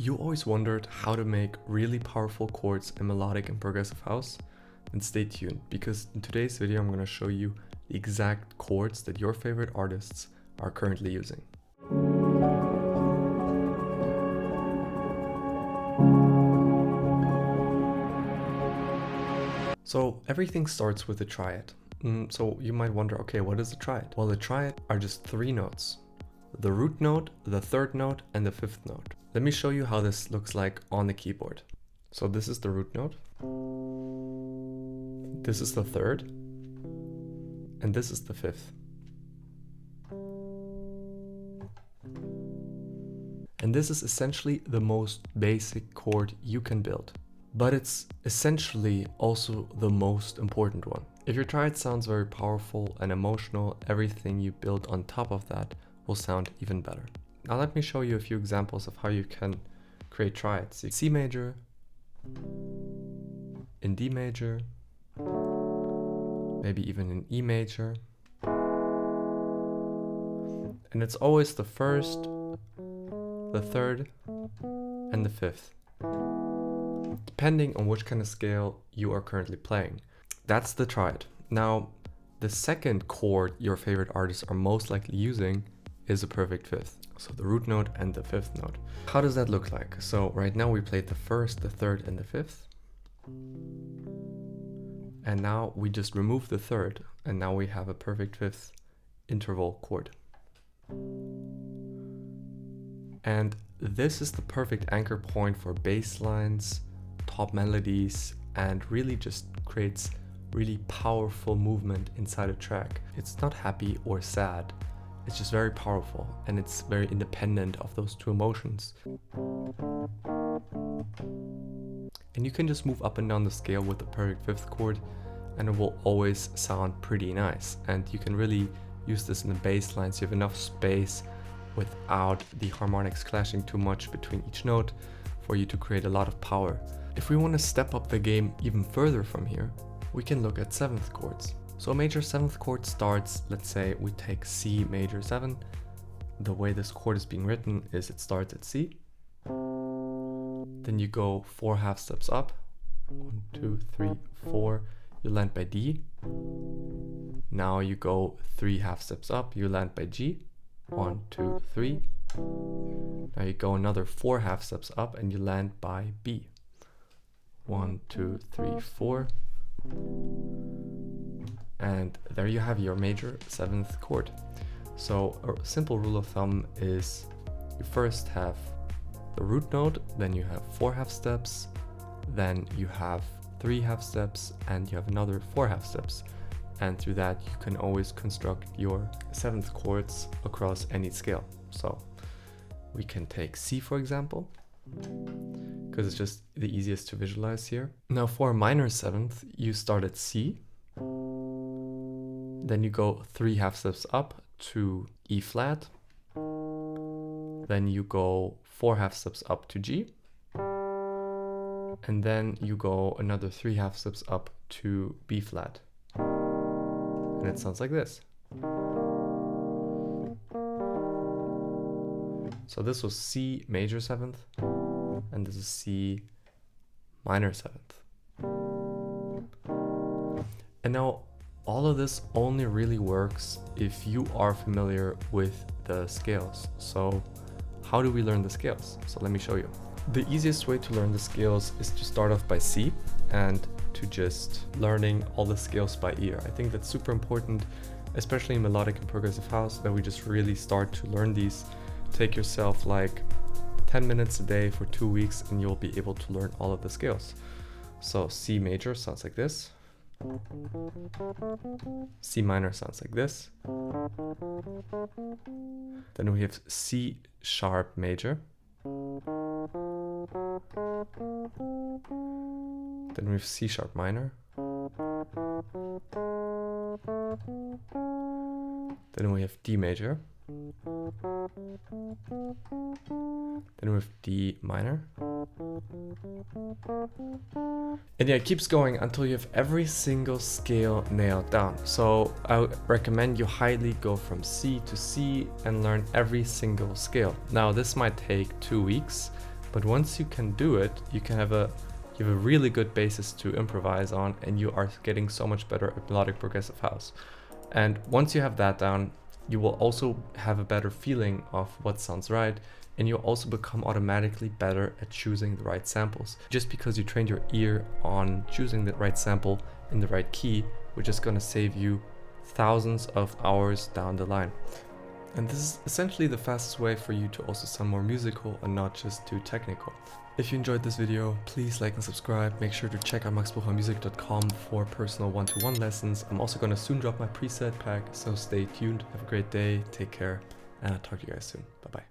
You always wondered how to make really powerful chords in melodic and progressive house? Then stay tuned, because in today's video I'm going to show you the exact chords that your favorite artists are currently using. So everything starts with a triad. So you might wonder, okay, what is a triad? Well, a triad are just three notes: the root note, the third note, and the fifth note. Let me show you how this looks like on the keyboard. So this is the root note, this is the third, and this is the fifth. And this is essentially the most basic chord you can build. But it's essentially also the most important one. If your triad sounds very powerful and emotional, everything you build on top of that will sound even better. Now let me show you a few examples of how you can create triads. C major, in D major, maybe even in E major. And it's always the first, the third, and the fifth, depending on which kind of scale you are currently playing. That's the triad. Now, the second chord your favorite artists are most likely using is a perfect fifth. So the root note and the fifth note. How does that look like? So right now we played the first, the third, and the fifth. And now we just remove the third, and now we have a perfect fifth interval chord. And this is the perfect anchor point for bass lines, top melodies, and really just creates really powerful movement inside a track. It's not happy or sad, it's just very powerful, and it's very independent of those two emotions. And you can just move up and down the scale with the perfect fifth chord, and it will always sound pretty nice. And you can really use this in the bass line, so you have enough space without the harmonics clashing too much between each note for you to create a lot of power. If we want to step up the game even further from here, we can look at seventh chords. So a major seventh chord starts, let's say we take C major 7. The way this chord is being written is it starts at C. Then you go 4 half steps up. 1, 2, 3, 4. You land by D. Now you go 3 half steps up. You land by G. 1, 2, 3. Now you go another 4 half steps up and you land by B. 1, 2, 3, 4. And there you have your major seventh chord. So a simple rule of thumb is you first have the root note, then you have 4 half steps, then you have 3 half steps, and you have another 4 half steps. And through that you can always construct your seventh chords across any scale. So we can take C, for example, because it's just the easiest to visualize here. Now for a minor seventh, you start at C, then you go 3 half steps up to E flat, then you go 4 half steps up to G, and then you go another 3 half steps up to B flat. And it sounds like this. So this was C major 7th, and this is C minor 7th. And now all of this only really works if you are familiar with the scales. So how do we learn the scales? So let me show you. The easiest way to learn the scales is to start off by C and to just learning all the scales by ear. I think that's super important, especially in melodic and progressive house, that we just really start to learn these. Take yourself like 10 minutes a day for 2 weeks and you'll be able to learn all of the scales. So C major sounds like this. C minor sounds like this. Then we have C sharp major. Then we have C sharp minor. Then we have D major. Then we have D minor. And yeah, it keeps going until you have every single scale nailed down. So I would recommend you highly go from C to C and learn every single scale. Now this might take 2 weeks, But once you can do it, you have a really good basis to improvise on, and you are getting so much better at melodic progressive house. And once you have that down, you will also have a better feeling of what sounds right, and you'll also become automatically better at choosing the right samples. Just because you trained your ear on choosing the right sample in the right key, which is going to save you thousands of hours down the line. And this is essentially the fastest way for you to also sound more musical and not just too technical. If you enjoyed this video, please like and subscribe. Make sure to check out maxbuchermusic.com for personal one-to-one lessons. I'm also going to soon drop my preset pack, so stay tuned. Have a great day, take care, and I'll talk to you guys soon. Bye bye.